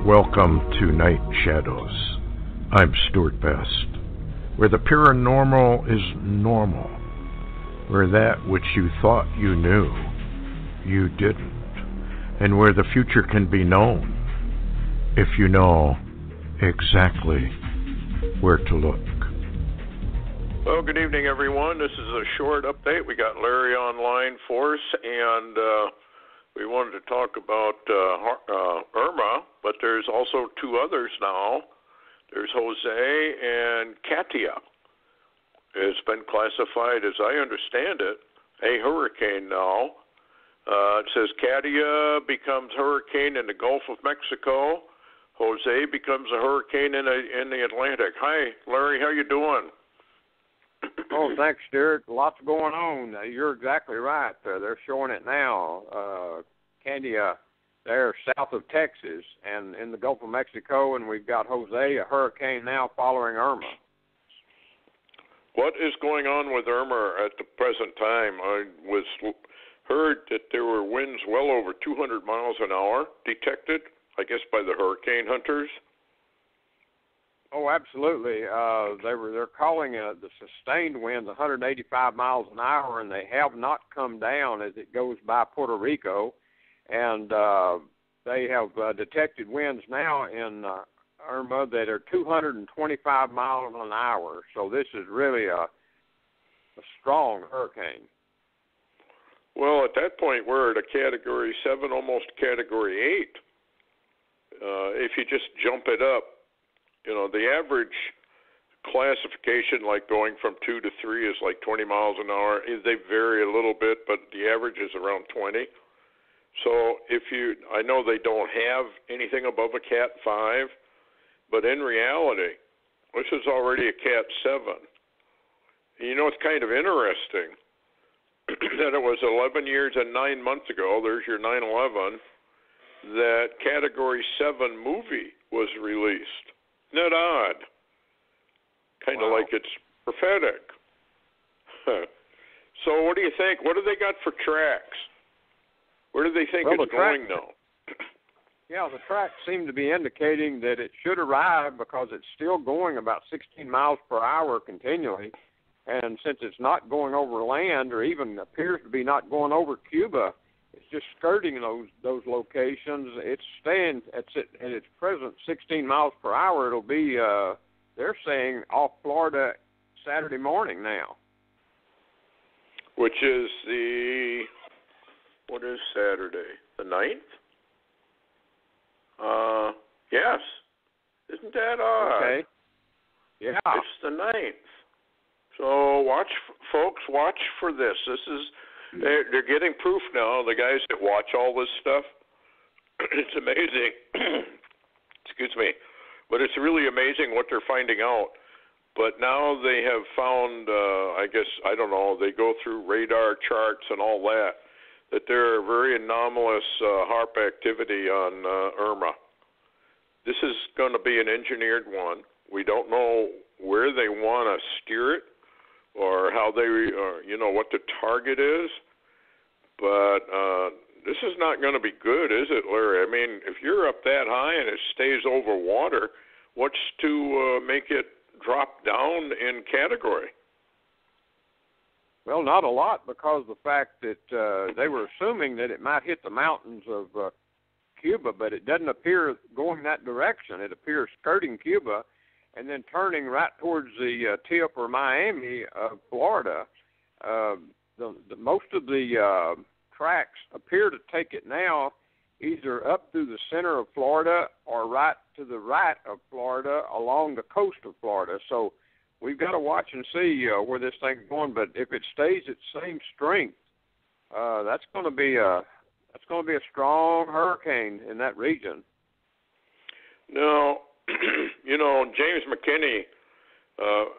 Welcome to Night Shadows. I'm Stuart Best, where the paranormal is normal, where that which you thought you knew, you didn't, and where the future can be known if you know exactly where to look. Well, good evening, everyone. This is a short update. We got Larry online for us, and we wanted to talk about Irma, but there's also two others now. There's Jose and Katla. It's been classified, as I understand it, a hurricane now. It says Katla becomes hurricane in the Gulf of Mexico. Jose becomes a hurricane in the Atlantic. Hi, Larry. How you doing? Oh, thanks, Stuart. Lots going on. You're exactly right. They're showing it now. Katla, there south of Texas and in the Gulf of Mexico, and we've got Jose, a hurricane now following Irma. What is going on with Irma at the present time? I heard that there were winds well over 200 miles an hour detected, I guess, by the hurricane hunters. Oh, absolutely. They're calling the sustained winds 185 miles an hour, and they have not come down as it goes by Puerto Rico. And they have detected winds now in Irma that are 225 miles an hour. So this is really a strong hurricane. Well, at that point, we're at a Category 7, almost Category 8. If you just jump it up, you know, the average classification, like going from 2 to 3, is like 20 miles an hour. They vary a little bit, but the average is around 20. So I know they don't have anything above a Cat 5, but in reality, this is already a Cat 7. You know, it's kind of interesting that it was 11 years and 9 months ago, there's your 9/11, that Category 7 movie was released. Isn't that odd? Kind of like it's prophetic. So what do you think? What do they got for tracks? Where do they think it's going now? Yeah, the tracks seem to be indicating that it should arrive because it's still going about 16 miles per hour continually. And since it's not going over land or even appears to be not going over Cuba, it's just skirting those locations. It's staying at its present 16 miles per hour. It'll be, they're saying, off Florida Saturday morning now. Which is what is Saturday? The 9th? Yes. Isn't that odd? Okay. Yeah. It's the 9th. So folks, watch for this. They're getting proof now, the guys that watch all this stuff. It's amazing. Excuse me. But it's really amazing what they're finding out. But now they have found, they go through radar charts and all that there are very anomalous HAARP activity on Irma. This is going to be an engineered one. We don't know where they want to steer it or how what the target is. But this is not going to be good, is it, Larry? I mean, if you're up that high and it stays over water, what's to make it drop down in category? Well, not a lot, because the fact that they were assuming that it might hit the mountains of Cuba, but it doesn't appear going that direction. It appears skirting Cuba and then turning right towards the tip or Miami of Florida. Most of the tracks appear to take it now either up through the center of Florida or right to the right of Florida along the coast of Florida. So we've got to watch and see where this thing's going. But if it stays its same strength, that's going to be a strong hurricane in that region. Now, James McKinney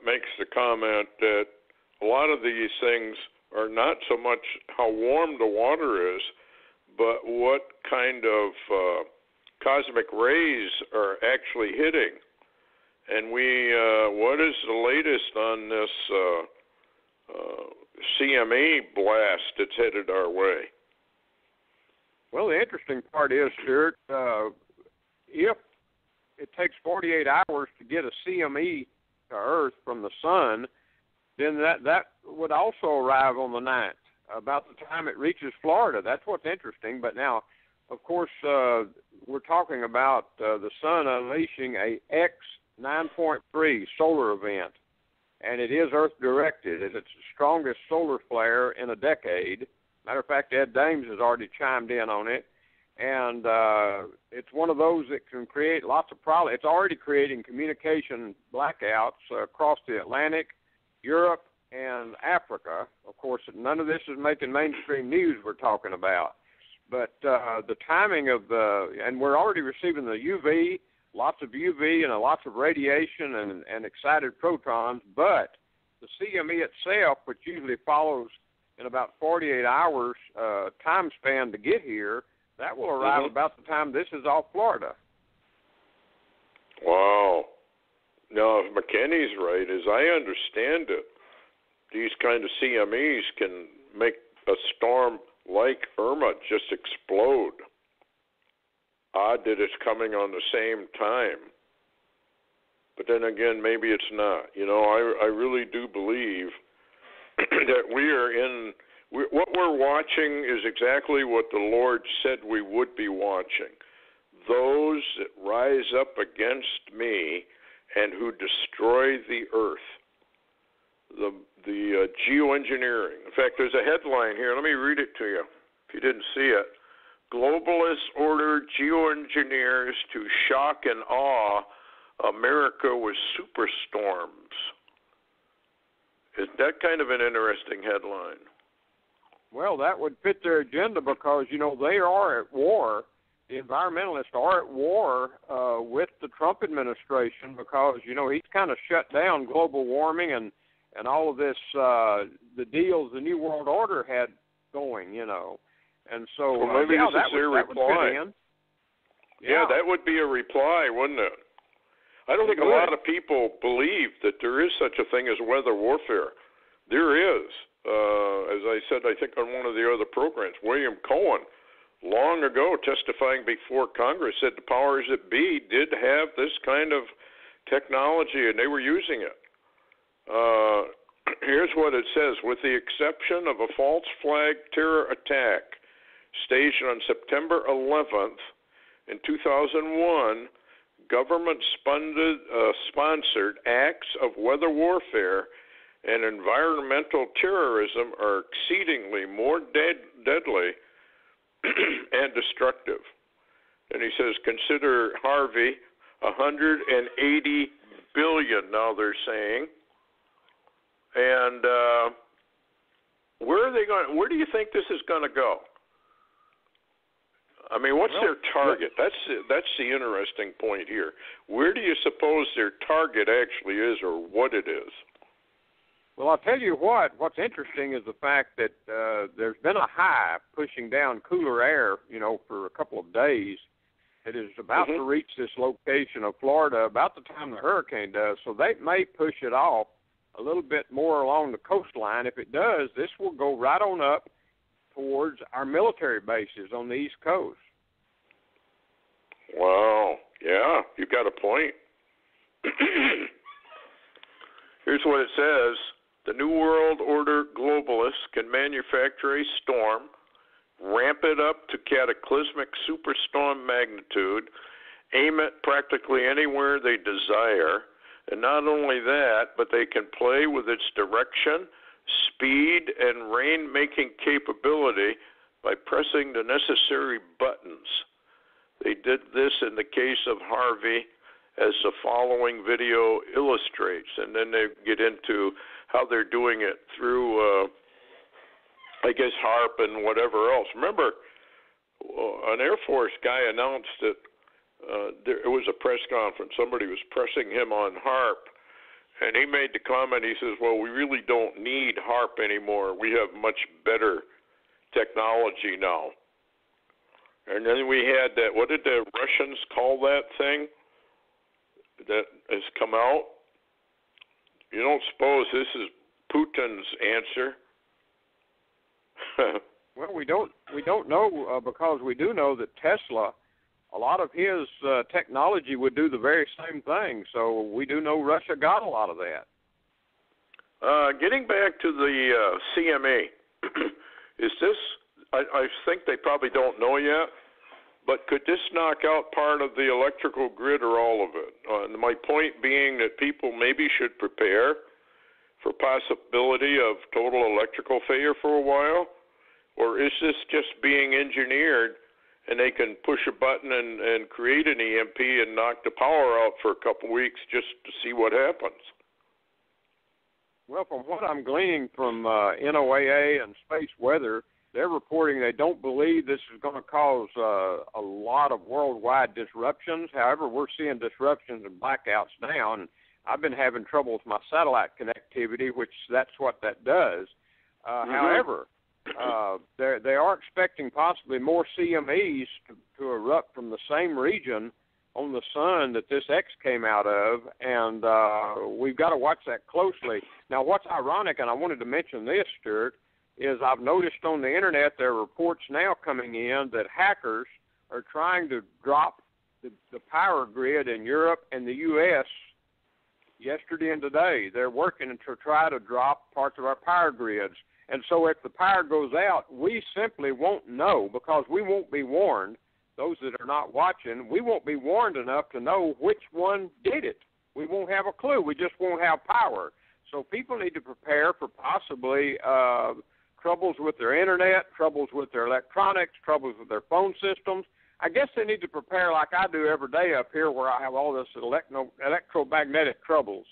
makes the comment that a lot of these things are not so much how warm the water is, but what kind of cosmic rays are actually hitting. And what is the latest on this CME blast that's headed our way? Well, the interesting part is, Stuart, if it takes 48 hours to get a CME to Earth from the sun, then that would also arrive on the 9th, about the time it reaches Florida. That's what's interesting. But now, of course, we're talking about the sun unleashing a X 9.3 solar event, and it is Earth-directed. It's the strongest solar flare in a decade. Matter of fact, Ed Dames has already chimed in on it, and it's one of those that can create lots of problems. It's already creating communication blackouts across the Atlantic, Europe, and Africa. Of course, none of this is making mainstream news we're talking about. But the timing of and we're already receiving the UV, lots of UV and lots of radiation and excited protons, but the CME itself, which usually follows in about 48 hours time span to get here, that will arrive about the time this is off Florida. Wow. Now, if McKinney's right, as I understand it, these kind of CMEs can make a storm like Irma just explode. Odd that it's coming on the same time. But then again, maybe it's not. You know, I really do believe that what we're watching is exactly what the Lord said we would be watching. Those that rise up against me and who destroy the earth. The geoengineering. In fact, there's a headline here. Let me read it to you if you didn't see it. Globalists order geoengineers to shock and awe America with superstorms. Is that kind of an interesting headline? Well, that would fit their agenda because, you know, they are at war. The environmentalists are at war with the Trump administration because, you know, he's kind of shut down global warming and all of this, the deals the New World Order had going, you know. And so, well, maybe this is their reply. Yeah, that would be a reply, wouldn't it? I don't think a lot of people believe that there is such a thing as weather warfare. There is. As I said, I think on one of the other programs, William Cohen, long ago testifying before Congress, said the powers that be did have this kind of technology, and they were using it. Here's what it says. With the exception of a false flag terror attack staged on September 11th in 2001, government-sponsored acts of weather warfare and environmental terrorism are exceedingly more deadly and destructive. And he says, consider Harvey, 180 billion, now they're saying. And where are they going? Where do you think this is going to go? I mean, what's their target? That's the interesting point here. Where do you suppose their target actually is, or what it is? Well, I'll tell you what's interesting is the fact that there's been a high pushing down cooler air, you know, for a couple of days. It is about to reach this location of Florida about the time the hurricane does, so they may push it off a little bit more along the coastline. If it does, this will go right on up towards our military bases on the East Coast. Wow. Yeah, you've got a point. Here's what it says. The New World Order globalists can manufacture a storm, ramp it up to cataclysmic superstorm magnitude, aim it practically anywhere they desire, and not only that, but they can play with its direction, speed, and rain-making capability by pressing the necessary buttons. They did this in the case of Harvey, as the following video illustrates, and then they get into how they're doing it through, I guess, HARP and whatever else. Remember, an Air Force guy announced that it was a press conference. Somebody was pressing him on HARP, and he made the comment, he says, well, we really don't need HARP anymore. We have much better technology now. And then we had that, what did the Russians call that thing that has come out? You don't suppose this is Putin's answer? Well, we don't know because we do know that Tesla a lot of his technology would do the very same thing. So we do know Russia got a lot of that. Getting back to the CME, is this, I think they probably don't know yet, but could this knock out part of the electrical grid or all of it? My point being that people maybe should prepare for possibility of total electrical failure for a while, or is this just being engineered and they can push a button and create an EMP and knock the power out for a couple weeks just to see what happens? Well, from what I'm gleaning from NOAA and space weather, they're reporting they don't believe this is going to cause a lot of worldwide disruptions. However, we're seeing disruptions and blackouts now, and I've been having trouble with my satellite connectivity, which that's what that does. However, they are expecting possibly more CMEs to erupt from the same region on the sun that this X came out of, and we've got to watch that closely. Now, what's ironic, and I wanted to mention this, Stuart, is I've noticed on the Internet there are reports now coming in that hackers are trying to drop the power grid in Europe and the U.S. yesterday and today. They're working to try to drop parts of our power grids. And so if the power goes out, we simply won't know because we won't be warned. Those that are not watching, we won't be warned enough to know which one did it. We won't have a clue. We just won't have power. So people need to prepare for possibly troubles with their Internet, troubles with their electronics, troubles with their phone systems. I guess they need to prepare like I do every day up here where I have all this electromagnetic troubles.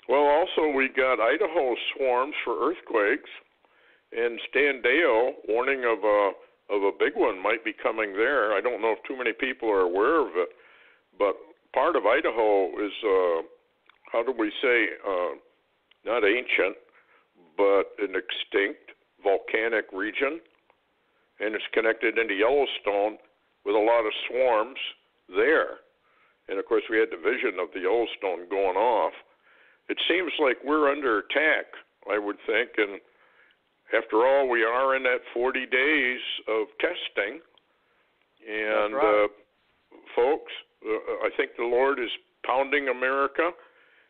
Well, also we got Idaho swarms for earthquakes, and Stan Dale warning of a big one might be coming there. I don't know if too many people are aware of it, but part of Idaho is, how do we say, not ancient, but an extinct volcanic region, and it's connected into Yellowstone with a lot of swarms there. And, of course, we had the vision of the Yellowstone going off. It seems like we're under attack, I would think, and after all, we are in that 40 days of testing. And, right. Folks, I think the Lord is pounding America.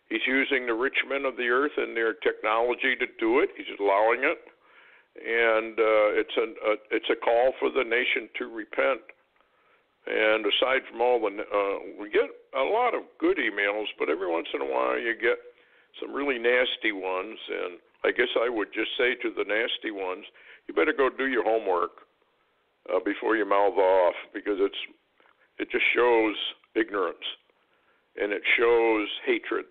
He's using the rich men of the earth and their technology to do it. He's allowing it. And it's a call for the nation to repent. And aside from all the, we get a lot of good emails, but every once in a while you get some really nasty ones. And I guess I would just say to the nasty ones, you better go do your homework before you mouth off, because it just shows ignorance and it shows hatred,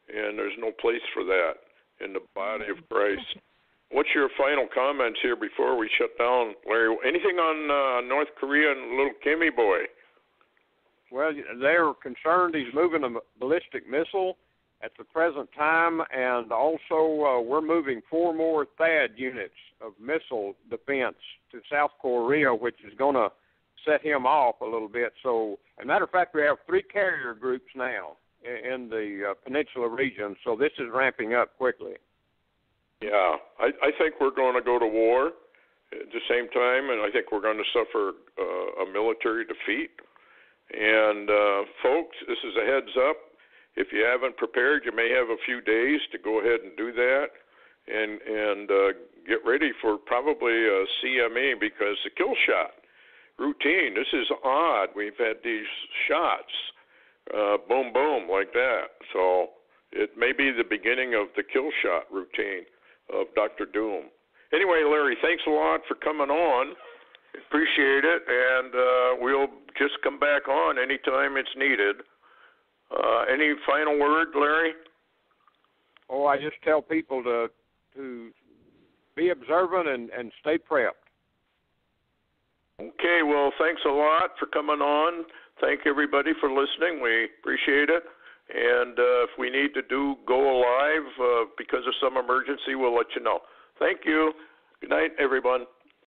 and there's no place for that in the body of Christ. What's your final comments here before we shut down, Larry? Anything on North Korea and little Kimmy boy? Well, they're concerned he's moving a ballistic missile at the present time, and also we're moving 4 more THAAD units of missile defense to South Korea, which is going to set him off a little bit. So, as a matter of fact, we have 3 carrier groups now in the peninsula region, so this is ramping up quickly. Yeah, I think we're going to go to war at the same time, and I think we're going to suffer a military defeat. And, folks, this is a heads up. If you haven't prepared, you may have a few days to go ahead and do that and get ready for probably a CME, because the kill shot routine, this is odd. We've had these shots, boom, boom, like that. So it may be the beginning of the kill shot routine of Dr. Doom. Anyway, Larry, thanks a lot for coming on. Appreciate it, and we'll just come back on anytime it's needed. Any final word, Larry? Oh, I just tell people to be observant and stay prepped. Okay, well, thanks a lot for coming on. Thank everybody for listening. We appreciate it. And if we need to go live because of some emergency, we'll let you know. Thank you. Good night, everyone.